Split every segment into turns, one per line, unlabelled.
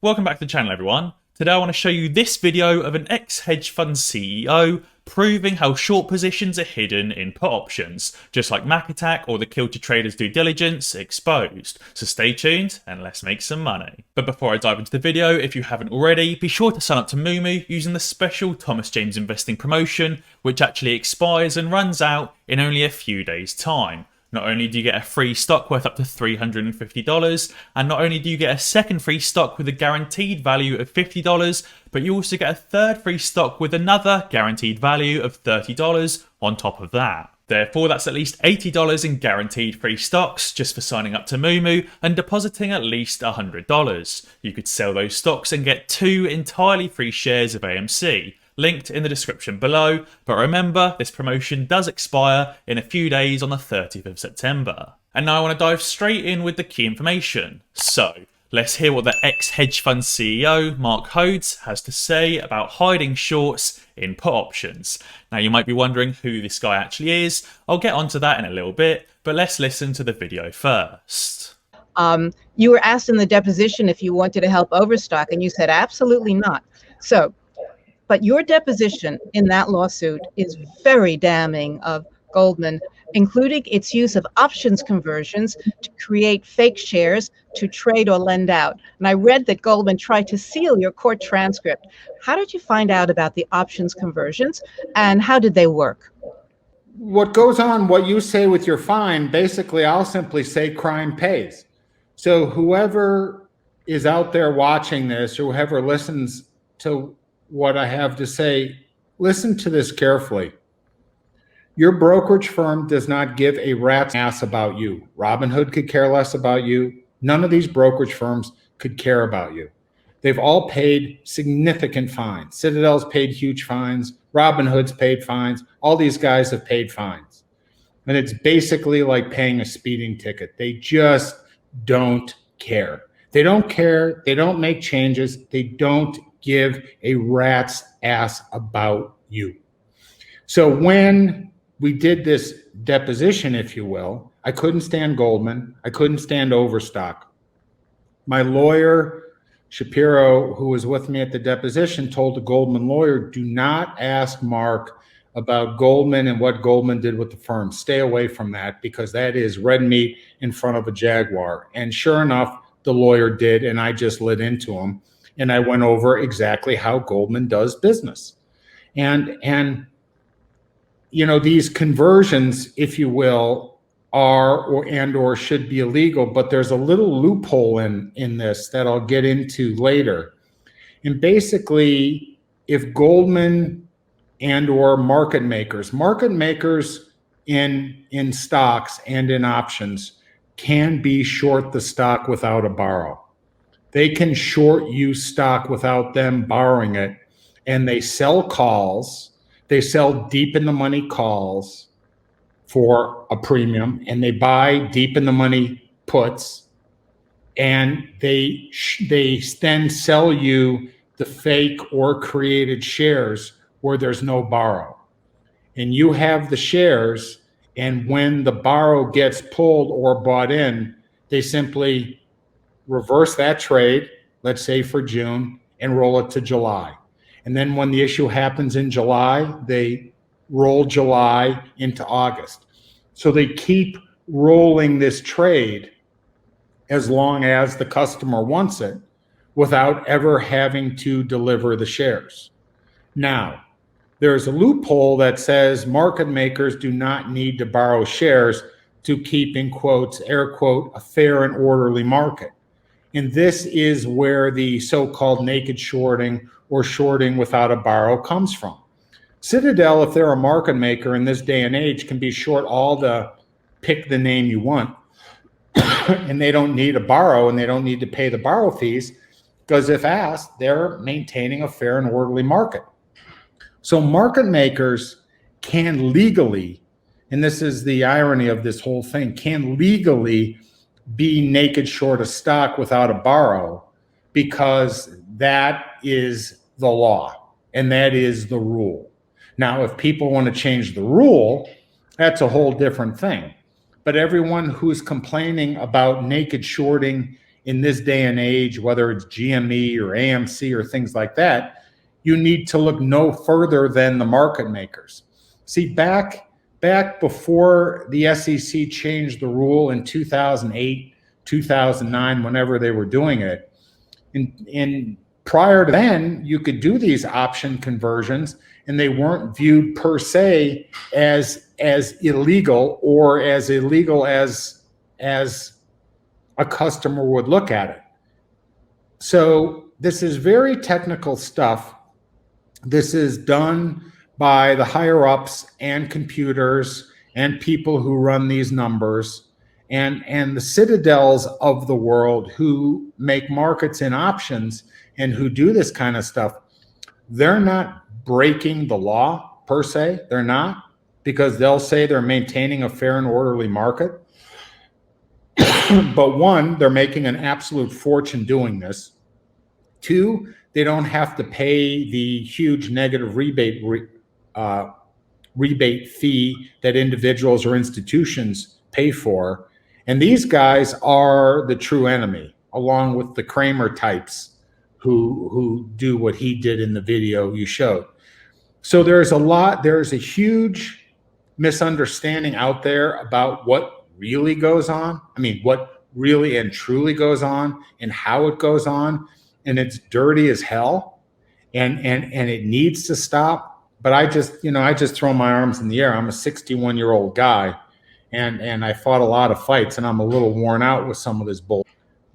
Welcome back to the channel, everyone. Today I want to show you this video of an ex-hedge fund CEO proving how short positions are hidden in put options, just like MacAttack or the Kilter Traders due diligence exposed. So stay tuned and let's make some money. But before I dive into the video, if you haven't already, be sure to sign up to Moomoo using the special Thomas James Investing promotion, which actually expires and runs out in only a few days' time. Not only do you get a free stock worth up to $350, and not only do you get a second free stock with a guaranteed value of $50, but you also get a third free stock with another guaranteed value of $30 on top of that. Therefore, that's at least $80 in guaranteed free stocks just for signing up to Moomoo and depositing at least $100. You could sell those stocks and get 2 entirely free shares of AMC. Linked in the description below, but remember, this promotion does expire in a few days on the 30th of September. And now I want to dive straight in with the key information. So, let's hear what the ex-hedge fund CEO, Mark Hodes, has to say about hiding shorts in put options. Now you might be wondering who this guy actually is. I'll get onto that in a little bit, but let's listen to the video first.
You were asked in the deposition if you wanted to help Overstock, and you said absolutely not. But your deposition in that lawsuit is very damning of Goldman, including its use of options conversions to create fake shares to trade or lend out. And I read that Goldman tried to seal your court transcript. How did you find out about the options conversions, and how did they work?
What goes on, what you say with your fine, basically I'll simply say crime pays. So whoever is out there watching this, or whoever listens to what I have to say, listen to this carefully. Your brokerage firm does not give a rat's ass about you. Robinhood could care less about you. None of these brokerage firms could care about you. They've all paid significant fines. Citadel's paid huge fines. Robinhood's paid fines. All these guys have paid fines. And it's basically like paying a speeding ticket. They just don't care. They don't care. They don't make changes. They don't give a rat's ass about you. So when we did this deposition, if you will, I couldn't stand Goldman. I couldn't stand Overstock. My lawyer, Shapiro, who was with me at the deposition, told the Goldman lawyer, do not ask Mark about Goldman and what Goldman did with the firm. Stay away from that, because that is red meat in front of a jaguar. And sure enough, the lawyer did, and I just lit into him. And I went over exactly how Goldman does business. And you know, these conversions, if you will, are or should be illegal, but there's a little loophole in this that I'll get into later. And basically, if Goldman or market makers in stocks and in options can be short the stock without a borrow. They can short you stock without them borrowing it, and they sell calls. They sell deep in the money calls for a premium, and they buy deep in the money puts, and they then sell you the fake or created shares where there's no borrow. And you have the shares, and when the borrow gets pulled or bought in, they simply reverse that trade, let's say for June, and roll it to July. And then when the issue happens in July, they roll July into August. So they keep rolling this trade as long as the customer wants it without ever having to deliver the shares. Now, there's a loophole that says market makers do not need to borrow shares to keep, in quotes, air quote, a fair and orderly market. And this is where the so-called naked shorting or shorting without a borrow comes from. Citadel, if they're a market maker in this day and age, can be short all the pick the name you want. And they don't need a borrow, and they don't need to pay the borrow fees, because if asked, they're maintaining a fair and orderly market. So market makers can legally, and this is the irony of this whole thing, can legally be naked short a stock without a borrow, because that is the law and that is the rule. Now, if people want to change the rule, that's a whole different thing. But everyone who's complaining about naked shorting in this day and age, whether it's GME or AMC or things like that, you need to look no further than the market makers. See, back before the SEC changed the rule in 2008, 2009, whenever they were doing it, in prior to then, you could do these option conversions and they weren't viewed per se as illegal or as illegal as a customer would look at it. So this is very technical stuff. This is done by the higher ups and computers and people who run these numbers and the Citadels of the world who make markets in options and who do this kind of stuff. They're not breaking the law per se. They're not, because they'll say they're maintaining a fair and orderly market. But one, they're making an absolute fortune doing this. Two, they don't have to pay the huge negative rebate fee that individuals or institutions pay for. And these guys are the true enemy, along with the Kramer types who do what he did in the video you showed. So there's a huge misunderstanding out there about what really goes on. I mean, what really and truly goes on and how it goes on. And it's dirty as hell. And it needs to stop. But I just throw my arms in the air. I'm a 61-year-old guy. And I fought a lot of fights, and I'm a little worn out with some of this bull.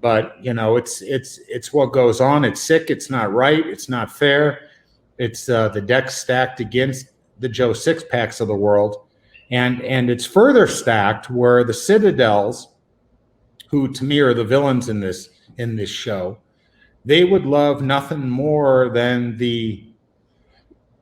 But it's what goes on. It's sick. It's not right. It's not fair. It's the deck stacked against the Joe Sixpacks of the world, and it's further stacked where the Citadels, who to me are the villains in this show, they would love nothing more than the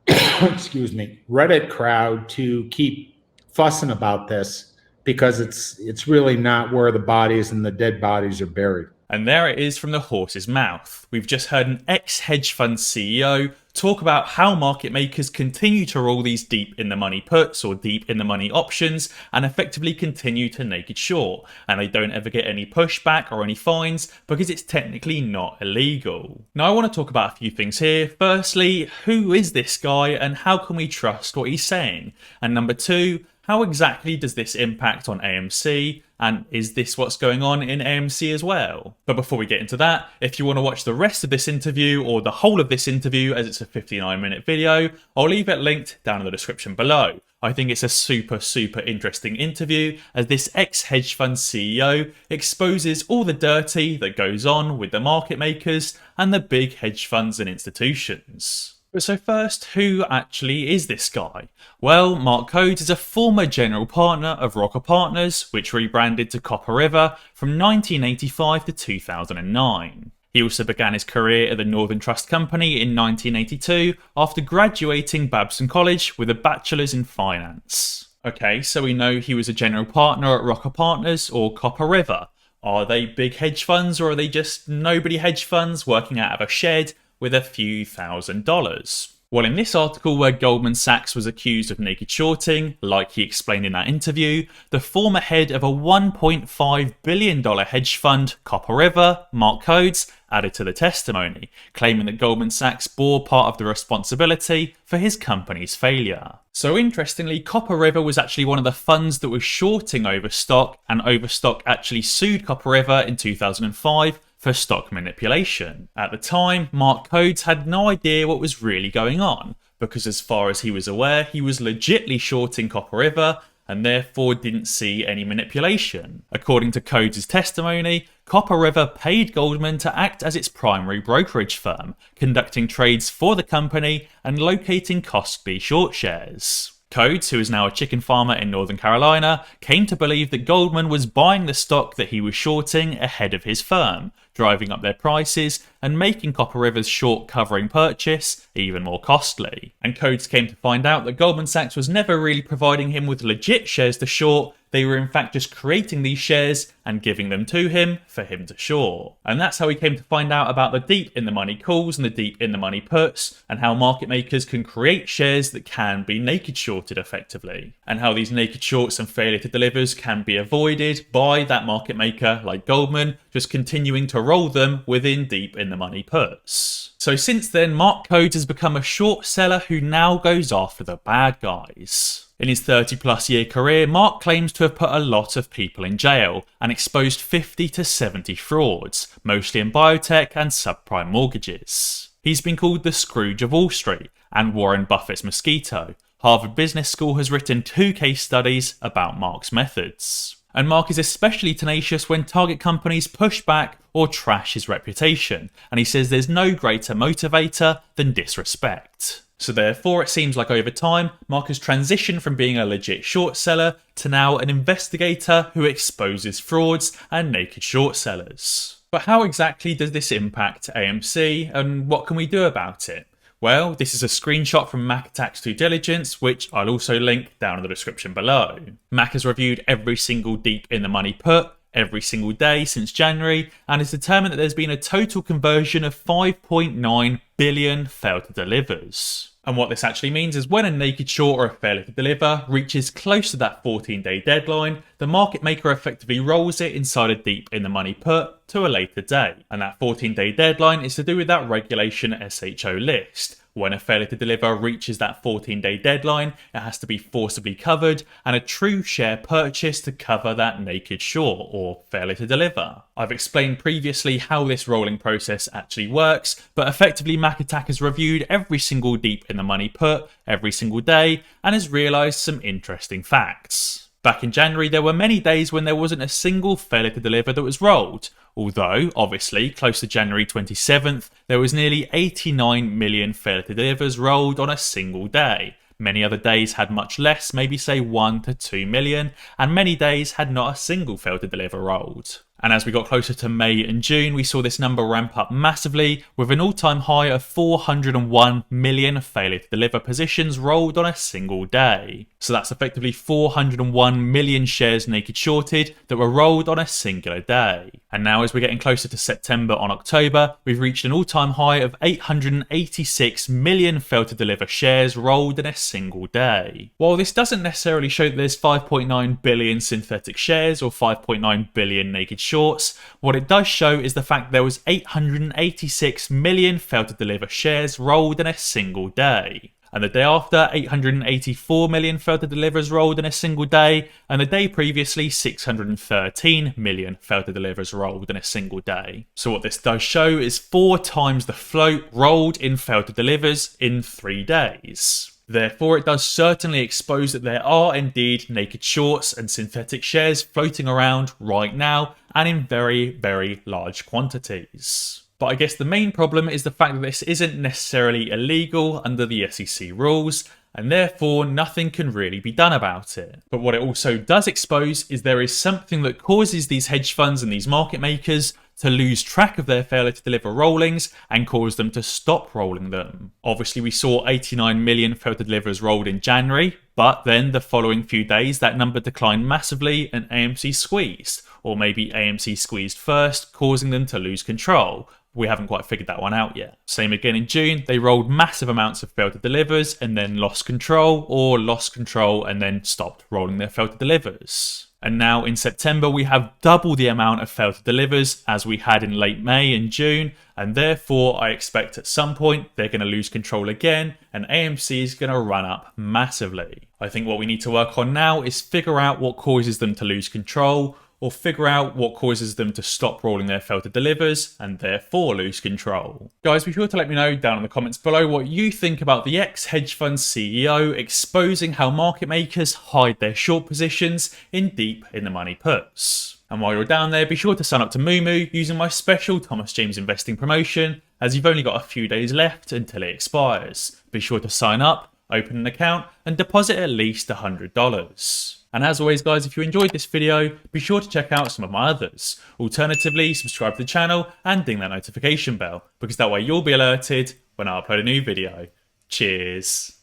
excuse me, Reddit crowd to keep fussing about this, because it's really not where the bodies and the dead bodies are buried.
And there it is from the horse's mouth. We've just heard an ex-hedge fund CEO talk about how market makers continue to roll these deep in the money puts or deep in the money options and effectively continue to naked short. And they don't ever get any pushback or any fines because it's technically not illegal. Now I want to talk about a few things here. Firstly, who is this guy and how can we trust what he's saying? And number two, how exactly does this impact on AMC? And is this what's going on in AMC as well? But before we get into that, if you want to watch the rest of this interview or the whole of this interview, as it's a 59-minute video, I'll leave it linked down in the description below. I think it's a super interesting interview as this ex-hedge fund CEO exposes all the dirty that goes on with the market makers and the big hedge funds and institutions. So first, who actually is this guy? Well, Mark Coates is a former general partner of Rocker Partners, which rebranded to Copper River from 1985 to 2009. He also began his career at the Northern Trust Company in 1982 after graduating Babson College with a bachelor's in finance. Okay, so we know he was a general partner at Rocker Partners or Copper River. Are they big hedge funds or are they just nobody hedge funds working out of a shed with a few $1,000s? Well, in this article where Goldman Sachs was accused of naked shorting, like he explained in that interview, the former head of a $1.5 billion hedge fund, Copper River, Mark Coates, added to the testimony, claiming that Goldman Sachs bore part of the responsibility for his company's failure. So interestingly, Copper River was actually one of the funds that was shorting Overstock, and Overstock actually sued Copper River in 2005 for stock manipulation. At the time, Mark Coates had no idea what was really going on, because as far as he was aware, he was legitly shorting Copper River and therefore didn't see any manipulation. According to Coates' testimony, Copper River paid Goldman to act as its primary brokerage firm, conducting trades for the company and locating costly short shares. Coates, who is now a chicken farmer in Northern Carolina, came to believe that Goldman was buying the stock that he was shorting ahead of his firm, driving up their prices and making Copper River's short covering purchase even more costly. And Coates came to find out that Goldman Sachs was never really providing him with legit shares to short, they were in fact just creating these shares and giving them to him for him to short. And that's how we came to find out about the deep in the money calls and the deep in the money puts, and how market makers can create shares that can be naked shorted effectively, and how these naked shorts and failure to delivers can be avoided by that market maker like Goldman just continuing to roll them within deep in the money puts. So since then, Mark Codes has become a short seller who now goes after the bad guys. In his 30-plus year career, Mark claims to have put a lot of people in jail and exposed 50 to 70 frauds, mostly in biotech and subprime mortgages. He's been called the Scrooge of Wall Street and Warren Buffett's mosquito. Harvard Business School has written 2 case studies about Mark's methods. And Mark is especially tenacious when target companies push back or trash his reputation, and he says there's no greater motivator than disrespect. So therefore, it seems like over time, Mark has transitioned from being a legit short seller to now an investigator who exposes frauds and naked short sellers. But how exactly does this impact AMC, and what can we do about it? Well, this is a screenshot from Mac Attack's due diligence, which I'll also link down in the description below. Mac has reviewed every single deep in the money put every single day since January and has determined that there's been a total conversion of 5.9 billion failed to delivers. And what this actually means is when a naked short or a failure to deliver reaches close to that 14-day deadline, the market maker effectively rolls it inside a deep in the money put to a later date. And that 14-day deadline is to do with that regulation SHO list. When a failure to deliver reaches that 14-day deadline, it has to be forcibly covered and a true share purchase to cover that naked short or failure to deliver. I've explained previously how this rolling process actually works, but effectively Mac Attack has reviewed every single deep in the money put every single day and has realised some interesting facts. Back in January, there were many days when there wasn't a single failure to deliver that was rolled. Although, obviously, close to January 27th, there was nearly 89 million failure to delivers rolled on a single day. Many other days had much less, maybe say 1 to 2 million, and many days had not a single failure to deliver rolled. And as we got closer to May and June, we saw this number ramp up massively, with an all-time high of 401 million failure to deliver positions rolled on a single day. So that's effectively 401 million shares naked shorted that were rolled on a singular day. And now as we're getting closer to September and October, we've reached an all-time high of 886 million failed to deliver shares rolled in a single day. While this doesn't necessarily show that there's 5.9 billion synthetic shares or 5.9 billion naked shorts, what it does show is the fact there was 886 million failed to deliver shares rolled in a single day. And the day after, 884 million failed to delivers rolled in a single day, and the day previously, 613 million failed to delivers rolled in a single day. So what this does show is 4 times the float rolled in failed to delivers in 3 days. Therefore, it does certainly expose that there are indeed naked shorts and synthetic shares floating around right now and in very, very large quantities. But I guess the main problem is the fact that this isn't necessarily illegal under the SEC rules, and therefore nothing can really be done about it. But what it also does expose is there is something that causes these hedge funds and these market makers to lose track of their failure to deliver rollings and cause them to stop rolling them. Obviously, we saw 89 million failed to delivers rolled in January, but then the following few days that number declined massively and AMC squeezed, or maybe AMC squeezed first, causing them to lose control. We haven't quite figured that one out yet. Same again in June, they rolled massive amounts of failed to delivers and then lost control, or lost control and then stopped rolling their failed to delivers. And now in September, we have double the amount of failed to delivers as we had in late May and June, and therefore I expect at some point they're going to lose control again and AMC is going to run up massively. I think what we need to work on now is figure out what causes them to lose control, or figure out what causes them to stop rolling their failed to delivers and therefore lose control. Guys, be sure to let me know down in the comments below what you think about the ex-hedge fund CEO exposing how market makers hide their short positions in deep in the money puts. And while you're down there, be sure to sign up to Moomoo using my special Thomas James Investing promotion, as you've only got a few days left until it expires. Be sure to sign up, open an account and deposit at least $100. And as always guys, if you enjoyed this video, be sure to check out some of my others. Alternatively, subscribe to the channel and ding that notification bell, because that way you'll be alerted when I upload a new video. Cheers.